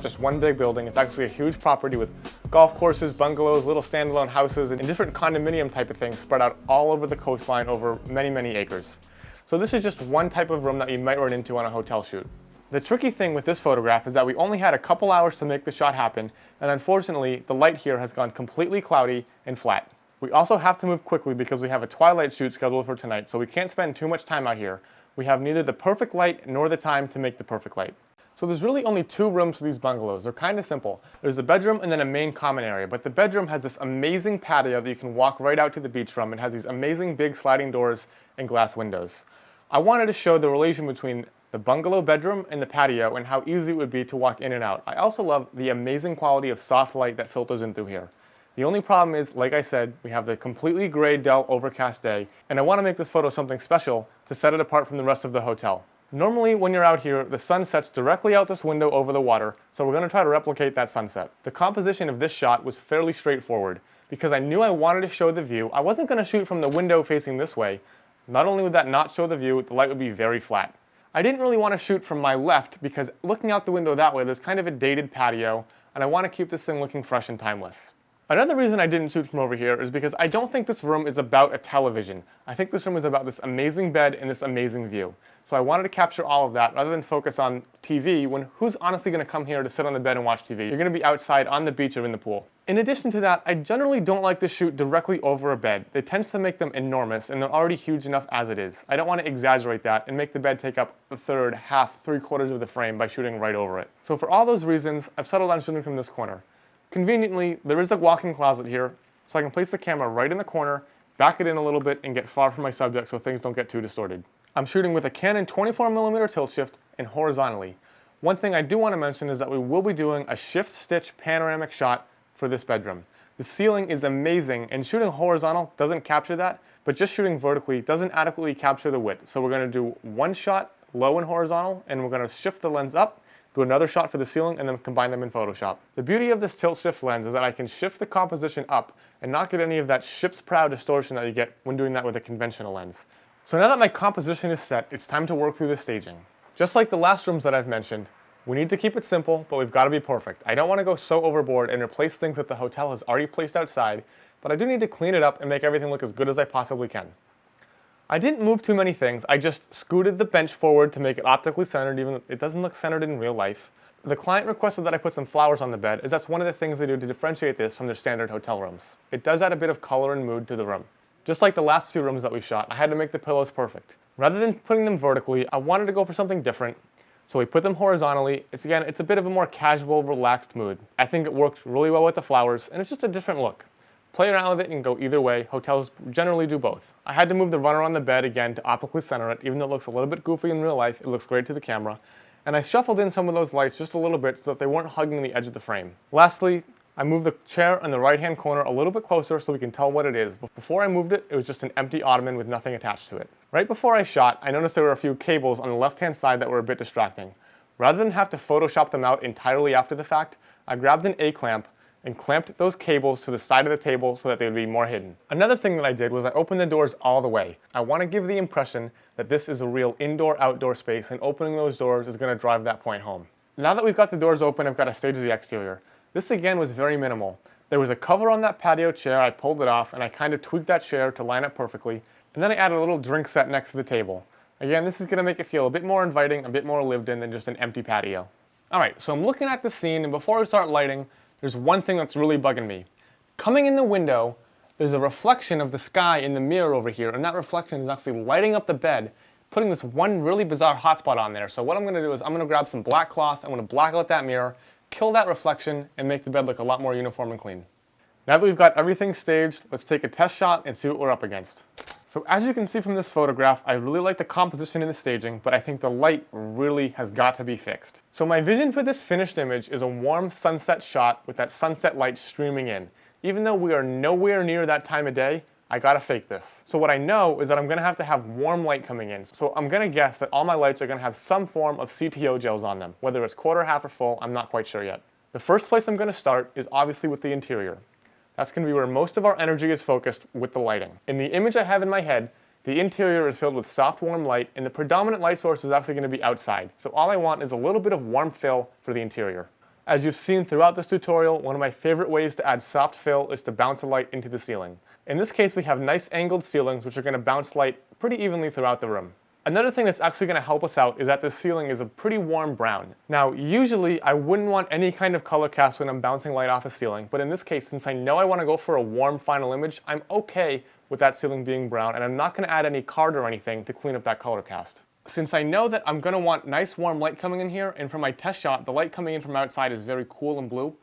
just one big building, it's actually a huge property with golf courses, bungalows, little standalone houses, and different condominium type of things spread out all over the coastline over many, many acres. So this is just one type of room that you might run into on a hotel shoot. The tricky thing with this photograph is that we only had a couple hours to make the shot happen, and unfortunately, the light here has gone completely cloudy and flat. We also have to move quickly because we have a twilight shoot scheduled for tonight, so we can't spend too much time out here. We have neither the perfect light nor the time to make the perfect light. So there's really only two rooms to these bungalows. They're kind of simple. There's a bedroom and then a main common area, but the bedroom has this amazing patio that you can walk right out to the beach from. It has these amazing big sliding doors and glass windows. I wanted to show the relation between the bungalow bedroom and the patio and how easy it would be to walk in and out. I also love the amazing quality of soft light that filters in through here. The only problem is, like I said, we have the completely gray, dull, overcast day, and I want to make this photo something special to set it apart from the rest of the hotel. Normally, when you're out here, the sun sets directly out this window over the water, so we're going to try to replicate that sunset. The composition of this shot was fairly straightforward. Because I knew I wanted to show the view, I wasn't going to shoot from the window facing this way. Not only would that not show the view, the light would be very flat. I didn't really want to shoot from my left because looking out the window that way, there's kind of a dated patio, and I want to keep this thing looking fresh and timeless. Another reason I didn't shoot from over here is because I don't think this room is about a television. I think this room is about this amazing bed and this amazing view. So I wanted to capture all of that rather than focus on TV when who's honestly going to come here to sit on the bed and watch TV? You're going to be outside on the beach or in the pool. In addition to that, I generally don't like to shoot directly over a bed. It tends to make them enormous and they're already huge enough as it is. I don't want to exaggerate that and make the bed take up a third, half, 3/4 of the frame by shooting right over it. So for all those reasons, I've settled on shooting from this corner. Conveniently, there is a walk-in closet here, so I can place the camera right in the corner, back it in a little bit, and get far from my subject so things don't get too distorted. I'm shooting with a Canon 24mm tilt shift and horizontally. One thing I do want to mention is that we will be doing a shift stitch panoramic shot for this bedroom. The ceiling is amazing, and shooting horizontal doesn't capture that, but just shooting vertically doesn't adequately capture the width. So we're going to do one shot low and horizontal, and we're going to shift the lens up, do another shot for the ceiling, and then combine them in Photoshop. The beauty of this tilt shift lens is that I can shift the composition up and not get any of that ship's prow distortion that you get when doing that with a conventional lens. So now that my composition is set, it's time to work through the staging. Just like the last rooms that I've mentioned, we need to keep it simple, but we've got to be perfect. I don't want to go so overboard and replace things that the hotel has already placed outside, but I do need to clean it up and make everything look as good as I possibly can. I didn't move too many things. I just scooted the bench forward to make it optically centered, even though it doesn't look centered in real life. The client requested that I put some flowers on the bed, as that's one of the things they do to differentiate this from their standard hotel rooms. It does add a bit of color and mood to the room. Just like the last two rooms that we shot, I had to make the pillows perfect. Rather than putting them vertically, I wanted to go for something different, so we put them horizontally. It's a bit of a more casual, relaxed mood. I think it worked really well with the flowers, and it's just a different look. Play around with it and go either way. Hotels generally do both. I had to move the runner on the bed again to optically center it. Even though it looks a little bit goofy in real life, it looks great to the camera. And I shuffled in some of those lights just a little bit so that they weren't hugging the edge of the frame. Lastly, I moved the chair in the right-hand corner a little bit closer so we can tell what it is. But before I moved it, it was just an empty ottoman with nothing attached to it. Right before I shot, I noticed there were a few cables on the left-hand side that were a bit distracting. Rather than have to Photoshop them out entirely after the fact, I grabbed an A-clamp and clamped those cables to the side of the table so that they would be more hidden. Another thing that I did was I opened the doors all the way. I want to give the impression that this is a real indoor-outdoor space, and opening those doors is going to drive that point home. Now that we've got the doors open, I've got to stage the exterior. This again was very minimal. There was a cover on that patio chair, I pulled it off, and I kind of tweaked that chair to line up perfectly, and then I added a little drink set next to the table. Again, this is going to make it feel a bit more inviting, a bit more lived in than just an empty patio. Alright, so I'm looking at the scene, and before I start lighting, there's one thing that's really bugging me. Coming in the window, there's a reflection of the sky in the mirror over here, and that reflection is actually lighting up the bed, putting this one really bizarre hotspot on there. So what I'm going to do is I'm going to grab some black cloth, I'm going to black out that mirror, kill that reflection, and make the bed look a lot more uniform and clean. Now that we've got everything staged, let's take a test shot and see what we're up against. So as you can see from this photograph, I really like the composition and the staging, but I think the light really has got to be fixed. So my vision for this finished image is a warm sunset shot with that sunset light streaming in. Even though we are nowhere near that time of day, I gotta fake this. So what I know is that I'm gonna have warm light coming in. So I'm gonna guess that all my lights are gonna have some form of CTO gels on them. Whether it's quarter, half, or full, I'm not quite sure yet. The first place I'm gonna start is obviously with the interior. That's going to be where most of our energy is focused with the lighting. In the image I have in my head, the interior is filled with soft, warm light, and the predominant light source is actually going to be outside. So all I want is a little bit of warm fill for the interior. As you've seen throughout this tutorial, one of my favorite ways to add soft fill is to bounce a light into the ceiling. In this case, we have nice angled ceilings which are going to bounce light pretty evenly throughout the room. Another thing that's actually going to help us out is that this ceiling is a pretty warm brown. Now, usually I wouldn't want any kind of color cast when I'm bouncing light off a ceiling, but in this case, since I know I want to go for a warm final image, I'm okay with that ceiling being brown, and I'm not going to add any card or anything to clean up that color cast. Since I know that I'm going to want nice warm light coming in here, and for my test shot, the light coming in from outside is very cool and blue,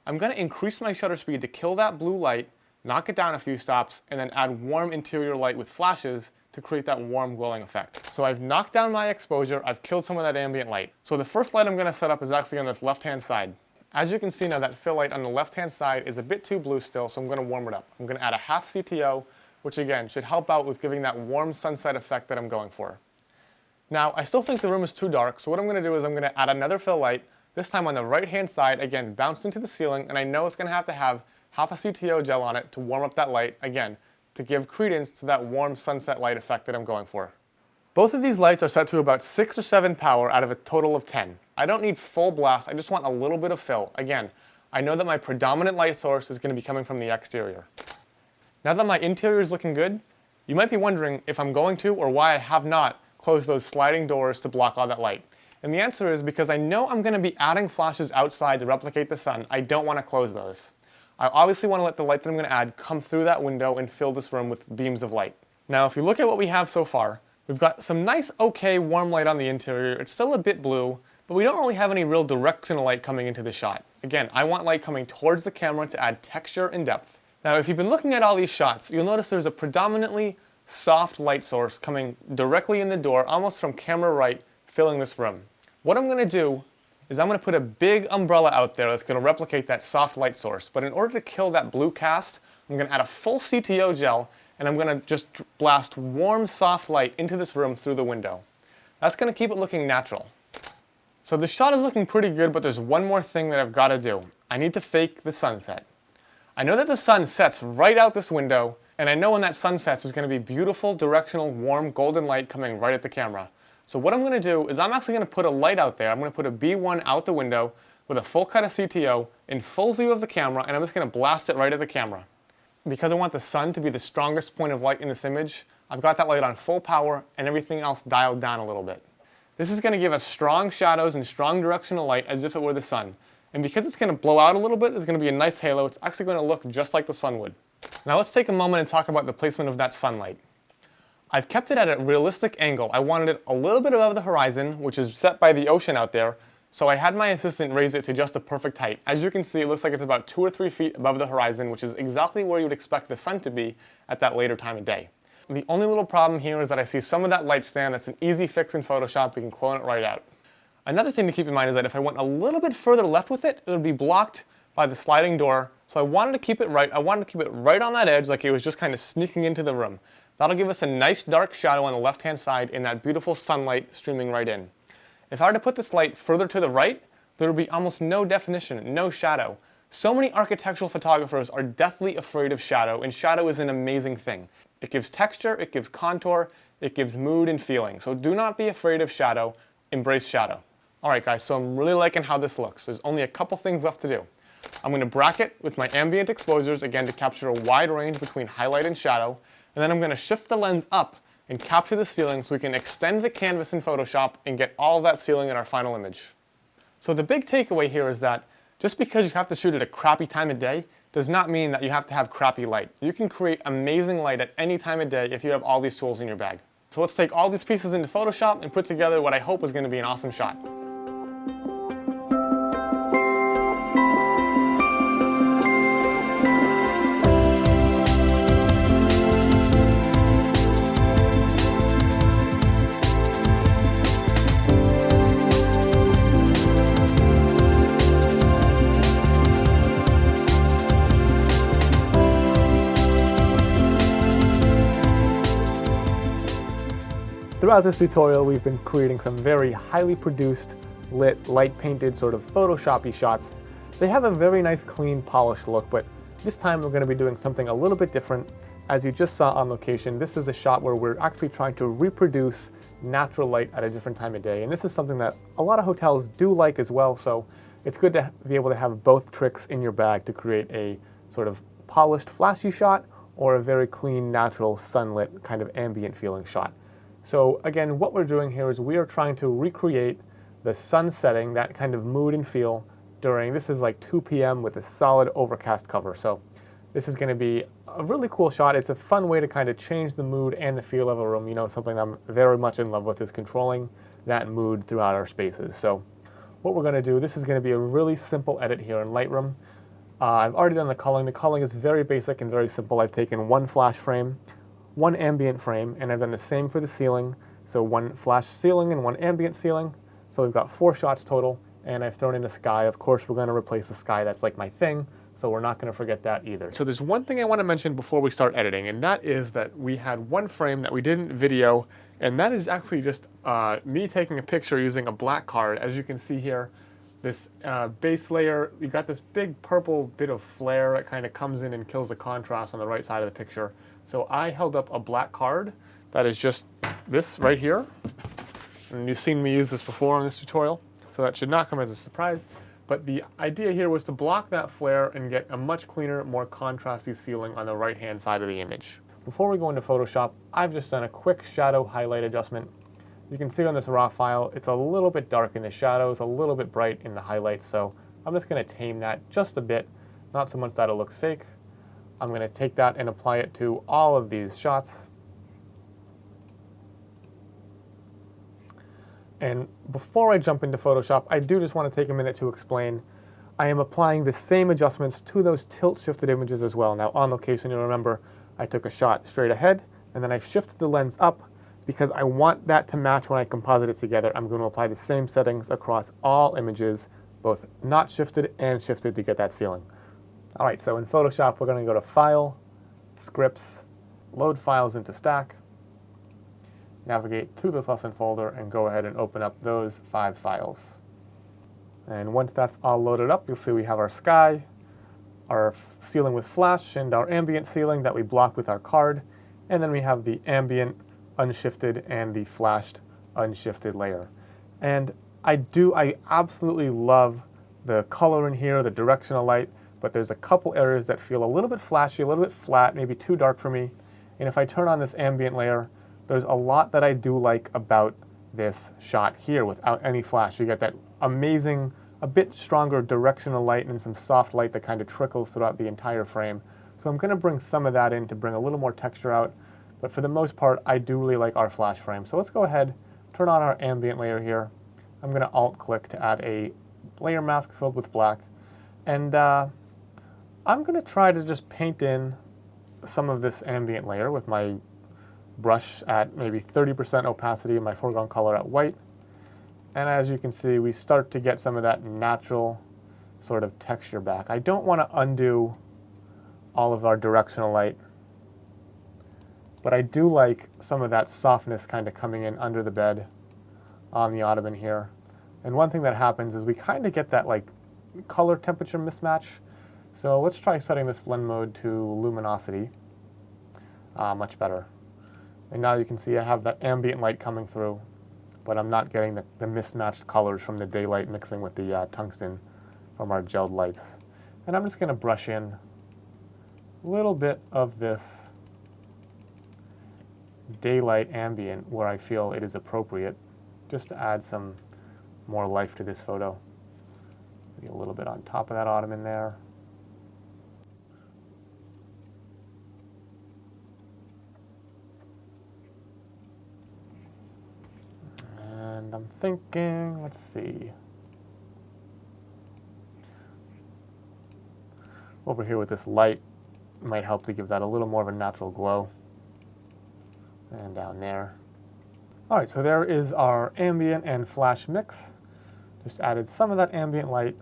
I'm going to increase my shutter speed to kill that blue light, knock it down a few stops, and then add warm interior light with flashes to create that warm glowing effect. So I've knocked down my exposure, I've killed some of that ambient light. So the first light I'm going to set up is actually on this left-hand side. As you can see now, that fill light on the left-hand side is a bit too blue still, so I'm going to warm it up. I'm going to add a half CTO, which again should help out with giving that warm sunset effect that I'm going for. Now, I still think the room is too dark, so what I'm going to do is I'm going to add another fill light, this time on the right-hand side, again bounced into the ceiling, and I know it's going to have half a CTO gel on it to warm up that light, again, to give credence to that warm sunset light effect that I'm going for. Both of these lights are set to about 6 or 7 power out of a total of 10. I don't need full blast, I just want a little bit of fill. Again, I know that my predominant light source is going to be coming from the exterior. Now that my interior is looking good, you might be wondering if I'm going to or why I have not closed those sliding doors to block all that light. And the answer is because I know I'm going to be adding flashes outside to replicate the sun, I don't want to close those. I obviously want to let the light that I'm going to add come through that window and fill this room with beams of light. Now if you look at what we have so far, we've got some nice okay warm light on the interior. It's still a bit blue, but we don't really have any real directional light coming into the shot. Again, I want light coming towards the camera to add texture and depth. Now if you've been looking at all these shots, you'll notice there's a predominantly soft light source coming directly in the door, almost from camera right, filling this room. What I'm going to do is I'm going to put a big umbrella out there that's going to replicate that soft light source. But in order to kill that blue cast, I'm going to add a full CTO gel, and I'm going to just blast warm, soft light into this room through the window. That's going to keep it looking natural. So the shot is looking pretty good, but there's one more thing that I've got to do. I need to fake the sunset. I know that the sun sets right out this window, and I know when that sun sets, there's going to be beautiful, directional, warm, golden light coming right at the camera. So what I'm going to do is I'm actually going to put a light out there. I'm going to put a B1 out the window with a full cut of CTO in full view of the camera, and I'm just going to blast it right at the camera. Because I want the sun to be the strongest point of light in this image, I've got that light on full power and everything else dialed down a little bit. This is going to give us strong shadows and strong directional light as if it were the sun. And because it's going to blow out a little bit, there's going to be a nice halo. It's actually going to look just like the sun would. Now let's take a moment and talk about the placement of that sunlight. I've kept it at a realistic angle. I wanted it a little bit above the horizon, which is set by the ocean out there, so I had my assistant raise it to just the perfect height. As you can see, it looks like it's about 2 or 3 feet above the horizon, which is exactly where you would expect the sun to be at that later time of day. The only little problem here is that I see some of that light stand. That's an easy fix in Photoshop. We can clone it right out. Another thing to keep in mind is that if I went a little bit further left with it, it would be blocked by the sliding door. So I wanted to keep it right. I wanted to keep it right on that edge, like it was just kind of sneaking into the room. That'll give us a nice dark shadow on the left-hand side and that beautiful sunlight streaming right in. If I were to put this light further to the right, there would be almost no definition, no shadow. So many architectural photographers are deathly afraid of shadow, and shadow is an amazing thing. It gives texture, it gives contour, it gives mood and feeling. So do not be afraid of shadow, embrace shadow. Alright guys, so I'm really liking how this looks. There's only a couple things left to do. I'm going to bracket with my ambient exposures, again to capture a wide range between highlight and shadow. And then I'm going to shift the lens up and capture the ceiling so we can extend the canvas in Photoshop and get all of that ceiling in our final image. So the big takeaway here is that just because you have to shoot at a crappy time of day does not mean that you have to have crappy light. You can create amazing light at any time of day if you have all these tools in your bag. So let's take all these pieces into Photoshop and put together what I hope is going to be an awesome shot. Throughout this tutorial, we've been creating some very highly produced, lit, light painted sort of Photoshop-y shots. They have a very nice, clean, polished look, but this time we're going to be doing something a little bit different. As you just saw on location, this is a shot where we're actually trying to reproduce natural light at a different time of day. And this is something that a lot of hotels do like as well, so it's good to be able to have both tricks in your bag to create a sort of polished, flashy shot or a very clean, natural, sunlit, kind of ambient feeling shot. So again, what we're doing here is we are trying to recreate the sun setting, that kind of mood and feel during, this is like 2 p.m. with a solid overcast cover. So this is going to be a really cool shot. It's a fun way to kind of change the mood and the feel of a room. You know, something I'm very much in love with is controlling that mood throughout our spaces. So what we're going to do, this is going to be a really simple edit here in Lightroom. I've already done the culling. The culling is very basic and very simple. I've taken one flash frame, one ambient frame, and I've done the same for the ceiling. So one flash ceiling and one ambient ceiling. So we've got 4 shots total, and I've thrown in the sky. Of course, we're going to replace the sky. That's like my thing, so we're not going to forget that either. So there's one thing I want to mention before we start editing, and that is that we had one frame that we didn't video, and that is actually just me taking a picture using a black card. As you can see here, this base layer, you got this big purple bit of flare that kind of comes in and kills the contrast on the right side of the picture. So I held up a black card that is just this right here. And you've seen me use this before in this tutorial, so that should not come as a surprise. But the idea here was to block that flare and get a much cleaner, more contrasty ceiling on the right-hand side of the image. Before we go into Photoshop, I've just done a quick shadow highlight adjustment. You can see on this raw file, it's a little bit dark in the shadows, a little bit bright in the highlights, so I'm just going to tame that just a bit, not so much that it looks fake. I'm going to take that and apply it to all of these shots. And before I jump into Photoshop, I do just want to take a minute to explain I am applying the same adjustments to those tilt-shifted images as well. Now on location, you'll remember I took a shot straight ahead, and then I shifted the lens up because I want that to match when I composite it together. I'm going to apply the same settings across all images, both not shifted and shifted, to get that ceiling. All right, so in Photoshop, we're going to go to File, Scripts, Load Files into Stack, navigate to this lesson folder, and go ahead and open up those 5 files. And once that's all loaded up, you'll see we have our sky, our ceiling with flash, and our ambient ceiling that we blocked with our card. And then we have the ambient unshifted and the flashed unshifted layer. And I absolutely love the color in here, the directional light, but there's a couple areas that feel a little bit flashy, a little bit flat, maybe too dark for me. And if I turn on this ambient layer, there's a lot that I do like about this shot here without any flash. You get that amazing, a bit stronger directional light and some soft light that kind of trickles throughout the entire frame. So I'm going to bring some of that in to bring a little more texture out. But for the most part, I do really like our flash frame. So let's go ahead, turn on our ambient layer here. I'm going to Alt-click to add a layer mask filled with black. And I'm going to try to just paint in some of this ambient layer with my brush at maybe 30% opacity and my foreground color at white. And as you can see, we start to get some of that natural sort of texture back. I don't want to undo all of our directional light, but I do like some of that softness kind of coming in under the bed on the ottoman here. And one thing that happens is we kind of get that like color temperature mismatch. So let's try setting this blend mode to luminosity. Much better. And now you can see I have that ambient light coming through, but I'm not getting the mismatched colors from the daylight mixing with the tungsten from our gelled lights. And I'm just going to brush in a little bit of this daylight ambient where I feel it is appropriate, just to add some more life to this photo. Maybe a little bit on top of that ottoman there. And I'm thinking, let's see. Over here with this light might help to give that a little more of a natural glow. And down there. All right, so there is our ambient and flash mix. Just added some of that ambient light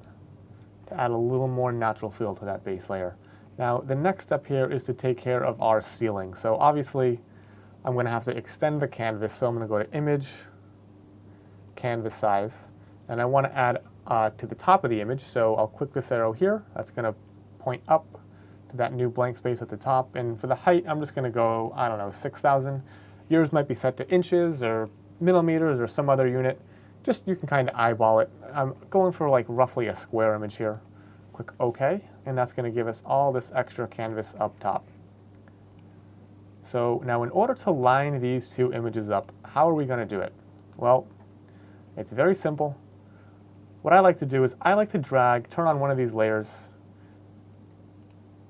to add a little more natural feel to that base layer. Now, the next step here is to take care of our ceiling. So obviously, I'm going to have to extend the canvas. So I'm going to go to Image, Canvas Size, and I want to add to the top of the image. So I'll click this arrow here. That's going to point up to that new blank space at the top. And for the height, I'm just going to go, I don't know, 6,000. Yours might be set to inches or millimeters or some other unit. Just, you can kind of eyeball it. I'm going for like roughly a square image here. Click OK, and that's going to give us all this extra canvas up top. So now in order to line these two images up, how are we going to do it? Well, it's very simple. What I like to do is I like to drag, turn on one of these layers,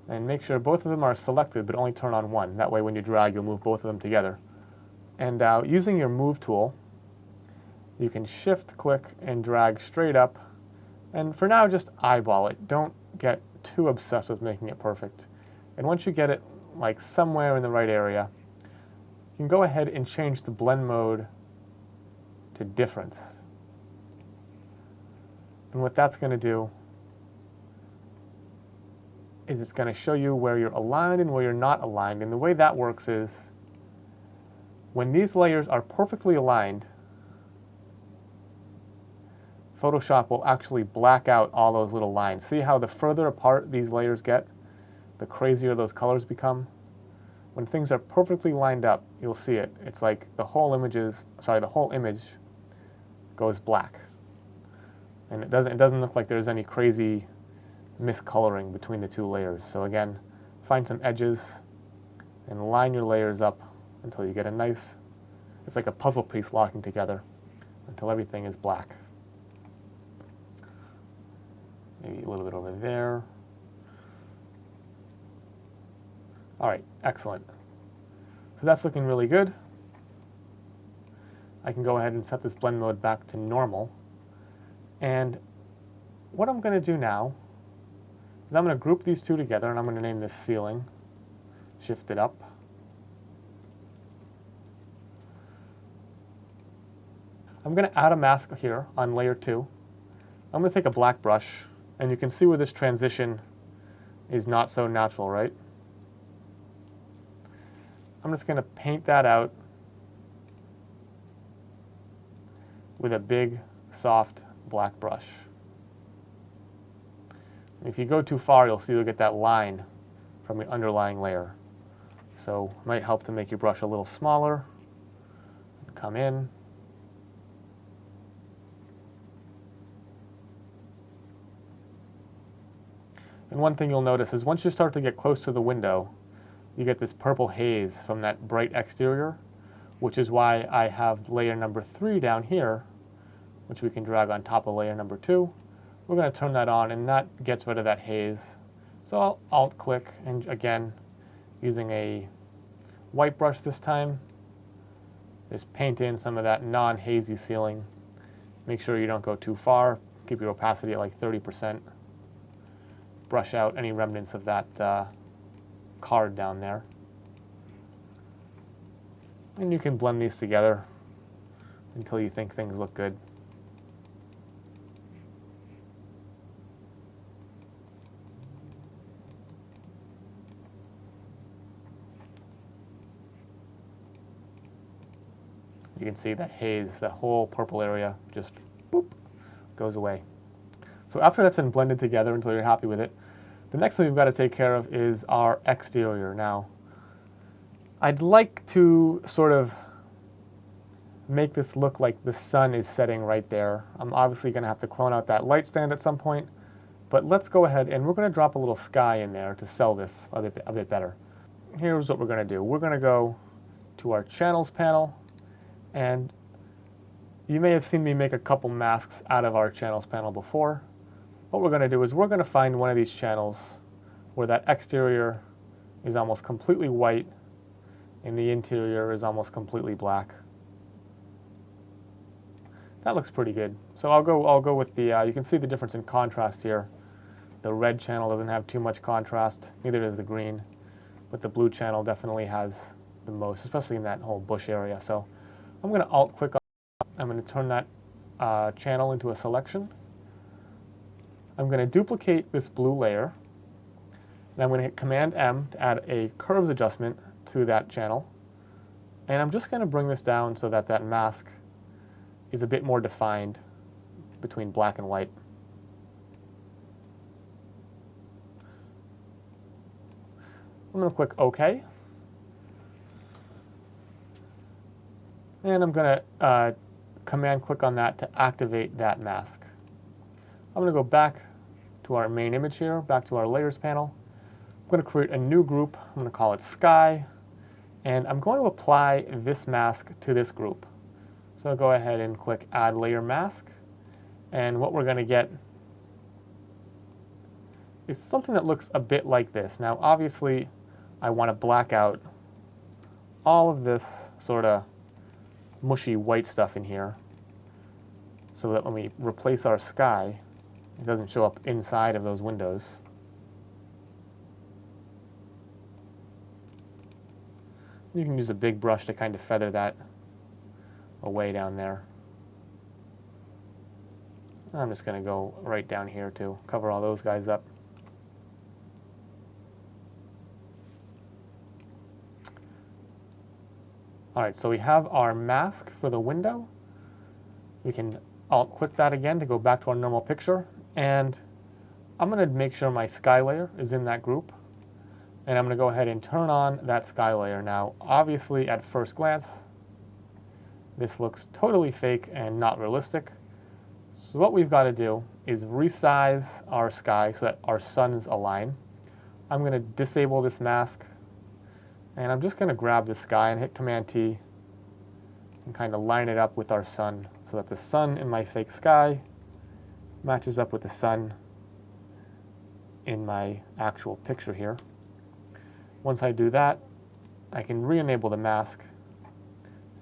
and make sure both of them are selected, but only turn on one. That way when you drag, you'll move both of them together. And using your Move tool, you can shift click and drag straight up. And for now, just eyeball it. Don't get too obsessed with making it perfect. And once you get it like somewhere in the right area, you can go ahead and change the blend mode to difference. And what that's going to do is it's going to show you where you're aligned and where you're not aligned. And the way that works is when these layers are perfectly aligned, Photoshop will actually black out all those little lines. See how the further apart these layers get, the crazier those colors become? When things are perfectly lined up, you'll see it. It's like the whole image goes black. And it doesn't look like there's any crazy miscoloring between the two layers. So again, find some edges and line your layers up until you get a nice, it's like a puzzle piece locking together until everything is black. Maybe a little bit over there. All right, excellent. So that's looking really good. I can go ahead and set this blend mode back to normal. And what I'm going to do now is I'm going to group these two together, and I'm going to name this ceiling. Shift it up. I'm going to add a mask here on layer 2. I'm going to take a black brush, and you can see where this transition is not so natural, right? I'm just going to paint that out with a big, soft black brush. And if you go too far, you'll see you'll get that line from the underlying layer. So it might help to make your brush a little smaller. Come in. And one thing you'll notice is once you start to get close to the window, you get this purple haze from that bright exterior, which is why I have layer number 3 down here, which we can drag on top of layer number 2. We're going to turn that on, and that gets rid of that haze. So I'll Alt-click, and again, using a white brush this time, just paint in some of that non-hazy ceiling. Make sure you don't go too far. Keep your opacity at like 30%. Brush out any remnants of that card down there. And you can blend these together until you think things look good. You can see that haze, that whole purple area just boop, goes away. So after that's been blended together until you're happy with it, the next thing we've got to take care of is our exterior. Now, I'd like to sort of make this look like the sun is setting right there. I'm obviously going to have to clone out that light stand at some point, but let's go ahead and we're going to drop a little sky in there to sell this a bit better. Here's what we're going to do. We're going to go to our channels panel, and you may have seen me make a couple masks out of our channels panel before. What we're going to do is we're going to find one of these channels where that exterior is almost completely white and the interior is almost completely black. That looks pretty good. So I'll go with the, you can see the difference in contrast here. The red channel doesn't have too much contrast, neither does the green, but the blue channel definitely has the most, especially in that whole bush area. So I'm going to Alt-click on, I'm going to turn that channel into a selection. I'm going to duplicate this blue layer, and I'm going to hit Command-M to add a curves adjustment to that channel. And I'm just going to bring this down so that that mask is a bit more defined between black and white. I'm going to click OK. And I'm going to command click on that to activate that mask. I'm going to go back to our main image here, back to our layers panel. I'm going to create a new group. I'm going to call it Sky, and I'm going to apply this mask to this group. So I'll go ahead and click Add Layer Mask, and what we're going to get is something that looks a bit like this. Now obviously I want to black out all of this sort of mushy white stuff in here so that when we replace our sky, it doesn't show up inside of those windows. You can use a big brush to kind of feather that away down there. I'm just going to go right down here to cover all those guys up. Alright, so we have our mask for the window. We can alt-click that again to go back to our normal picture, and I'm going to make sure my sky layer is in that group, and I'm going to go ahead and turn on that sky layer. Now obviously at first glance this looks totally fake and not realistic, so what we've got to do is resize our sky so that our suns align. I'm going to disable this mask, and I'm just going to grab the sky and hit Command T and kind of line it up with our sun so that the sun in my fake sky matches up with the sun in my actual picture here. Once I do that, I can re-enable the mask,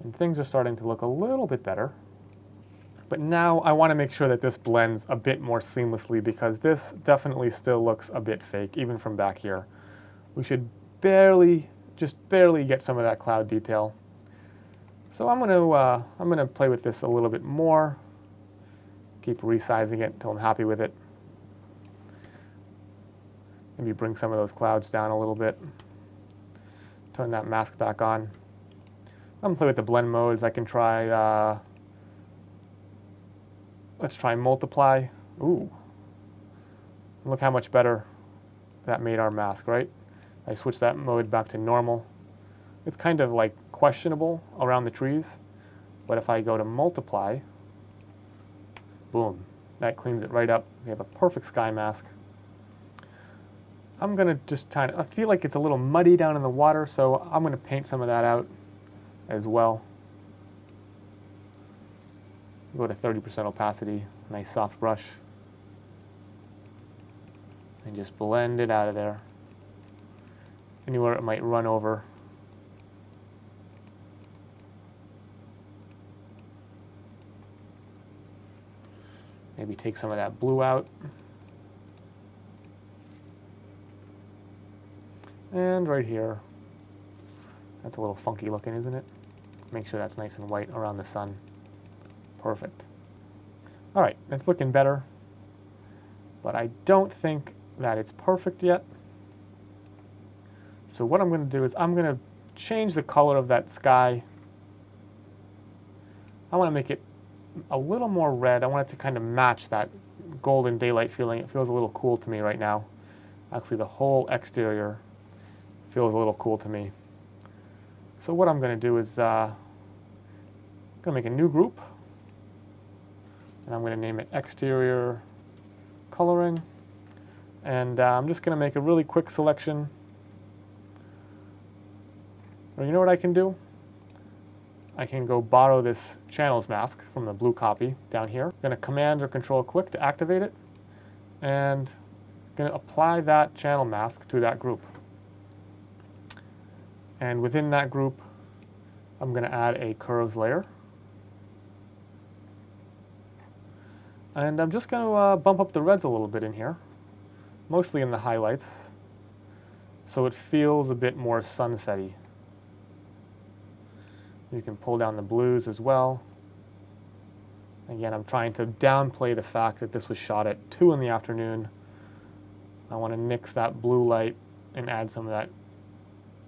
and things are starting to look a little bit better. But now I want to make sure that this blends a bit more seamlessly, because this definitely still looks a bit fake, even from back here. We should just barely get some of that cloud detail. So I'm gonna play with this a little bit more, keep resizing it until I'm happy with it. Maybe bring some of those clouds down a little bit. Turn that mask back on. I'm gonna play with the blend modes. I can try, let's try multiply. Ooh, look how much better that made our mask, right? I switched that mode back to normal. It's kind of like questionable around the trees, but if I go to multiply, boom, that cleans it right up. We have a perfect sky mask. I'm gonna just I feel like it's a little muddy down in the water, so I'm gonna paint some of that out as well. Go to 30% opacity, nice soft brush, and just blend it out of there. Anywhere it might run over. Maybe take some of that blue out. And right here, that's a little funky looking, isn't it? Make sure that's nice and white around the sun. Perfect. All right, it's looking better, but I don't think that it's perfect yet. So what I'm going to do is I'm going to change the color of that sky. I want to make it a little more red. I want it to kind of match that golden daylight feeling. It feels a little cool to me right now. Actually, the whole exterior feels a little cool to me. So what I'm going to do is I'm going to make a new group, and I'm going to name it Exterior Coloring, and I'm just going to make a really quick selection. Or you know what I can do? I can go borrow this channels mask from the blue copy down here. I'm going to Command or Control click to activate it, and I'm going to apply that channel mask to that group. And within that group, I'm going to add a curves layer. And I'm just going to bump up the reds a little bit in here, mostly in the highlights, so it feels a bit more sunsetty. You can pull down the blues as well. Again, I'm trying to downplay the fact that this was shot at 2 in the afternoon. I want to nix that blue light and add some of that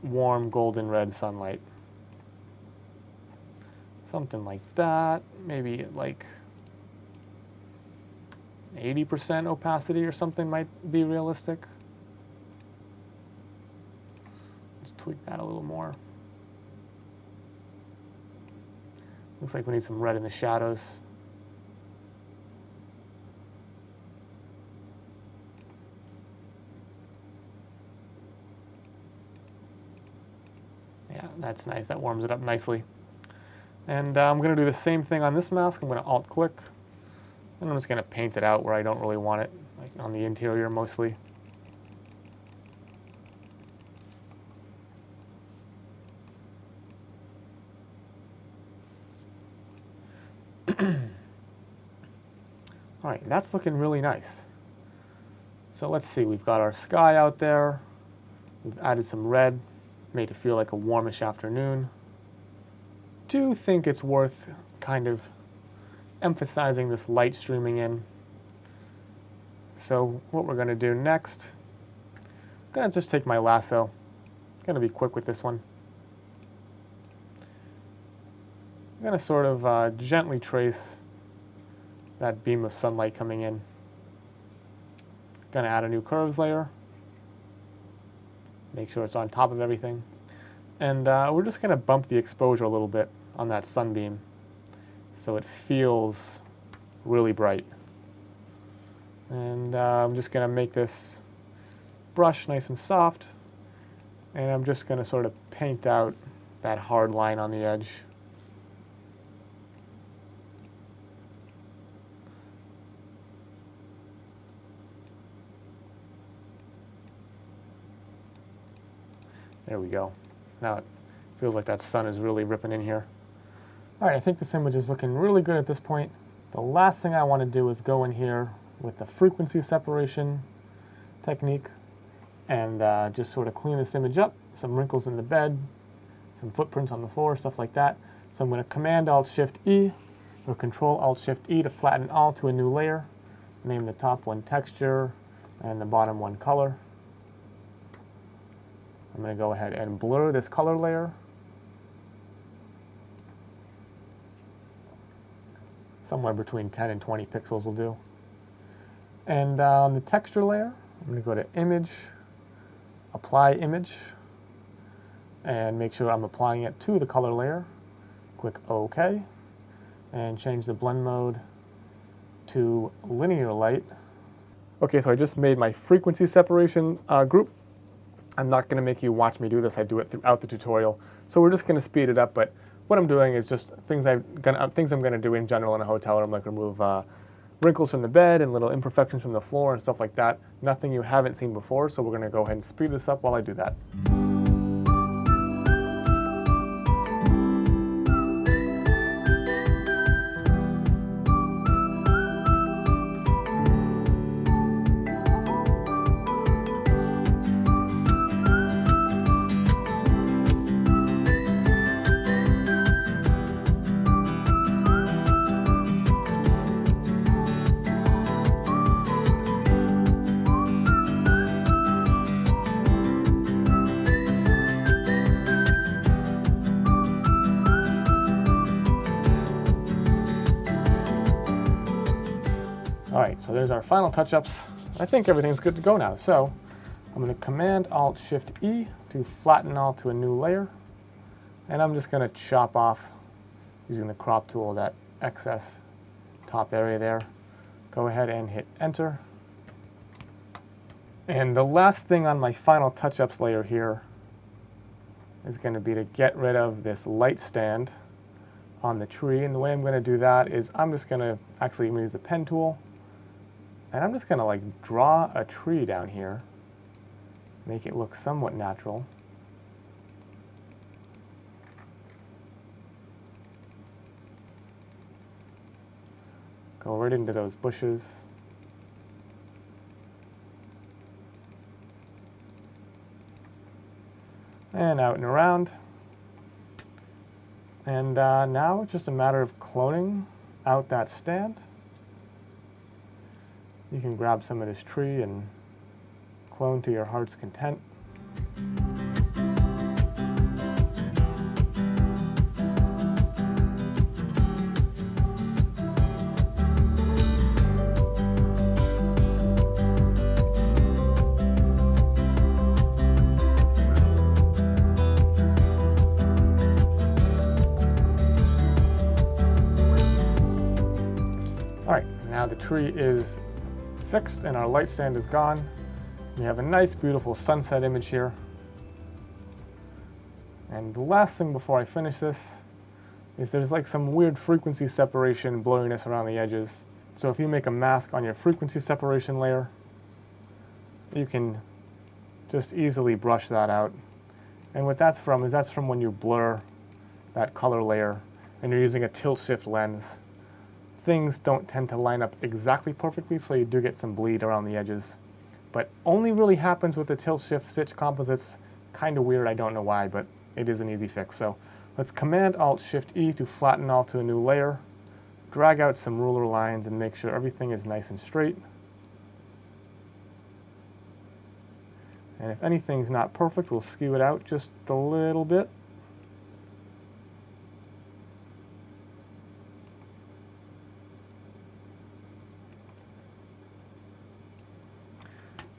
warm golden red sunlight. Something like that, maybe like 80% opacity or something might be realistic. Let's tweak that a little more. Looks like we need some red in the shadows. Yeah, that's nice. That warms it up nicely. And I'm going to do the same thing on this mask. I'm going to Alt-click. And I'm just going to paint it out where I don't really want it, like on the interior mostly. All right, that's looking really nice. So let's see, we've got our sky out there. We've added some red, made it feel like a warmish afternoon. Do think it's worth kind of emphasizing this light streaming in. So what we're gonna do next, I'm gonna just take my lasso. I'm gonna be quick with this one. I'm gonna sort of gently trace that beam of sunlight coming in. Gonna add a new curves layer. Make sure it's on top of everything. And we're just gonna bump the exposure a little bit on that sunbeam so it feels really bright. And I'm just gonna make this brush nice and soft, and I'm just gonna sort of paint out that hard line on the edge. There we go. Now it feels like that sun is really ripping in here. All right, I think this image is looking really good at this point. The last thing I want to do is go in here with the frequency separation technique and just sort of clean this image up. Some wrinkles in the bed, some footprints on the floor, stuff like that. So I'm going to Command-Alt-Shift-E or Control-Alt-Shift-E to flatten all to a new layer. Name the top one texture and the bottom one color. I'm going to go ahead and blur this color layer. Somewhere between 10 and 20 pixels will do. And on the texture layer, I'm going to go to Image, Apply Image, and make sure I'm applying it to the color layer. Click OK, and change the blend mode to linear light. Okay, so I just made my frequency separation group. I'm not going to make you watch me do this. I do it throughout the tutorial. So we're just going to speed it up, but what I'm doing is just things I'm going to do in general in a hotel room, like remove wrinkles from the bed and little imperfections from the floor and stuff like that. Nothing you haven't seen before, so we're going to go ahead and speed this up while I do that. All right, so there's our final touch-ups. I think everything's good to go now. So I'm going to Command-Alt-Shift-E to flatten all to a new layer. And I'm just going to chop off, using the crop tool, that excess top area there. Go ahead and hit Enter. And the last thing on my final touch-ups layer here is going to be to get rid of this light stand on the tree. And the way I'm going to do that is I'm just going to actually use the pen tool. And I'm just going to like draw a tree down here, make it look somewhat natural. Go right into those bushes. And out and around. And now it's just a matter of cloning out that stand. You can grab some of this tree and clone to your heart's content. tree is fixed and our light stand is gone. We have a nice, beautiful sunset image here. And the last thing before I finish this is there's like some weird frequency separation blurriness around the edges. So if you make a mask on your frequency separation layer, you can just easily brush that out. And what that's from is when you blur that color layer and you're using a tilt shift lens. Things don't tend to line up exactly perfectly, so you do get some bleed around the edges. But only really happens with the tilt shift stitch composites. Kind of weird, I don't know why, but it is an easy fix. So let's Command Alt Shift E to flatten all to a new layer. Drag out some ruler lines and make sure everything is nice and straight. And if anything's not perfect, we'll skew it out just a little bit.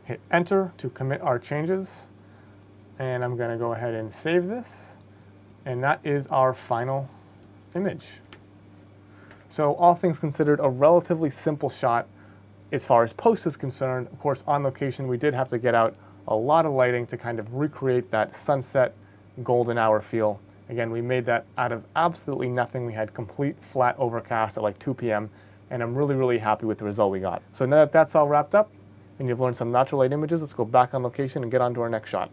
Hit Enter to commit our changes. And I'm going to go ahead and save this. And that is our final image. So all things considered, a relatively simple shot as far as post is concerned. Of course, on location, we did have to get out a lot of lighting to kind of recreate that sunset golden hour feel. Again, we made that out of absolutely nothing. We had complete flat overcast at like 2 p.m. And I'm really, really happy with the result we got. So now that that's all wrapped up and you've learned some natural light images, let's go back on location and get on to our next shot.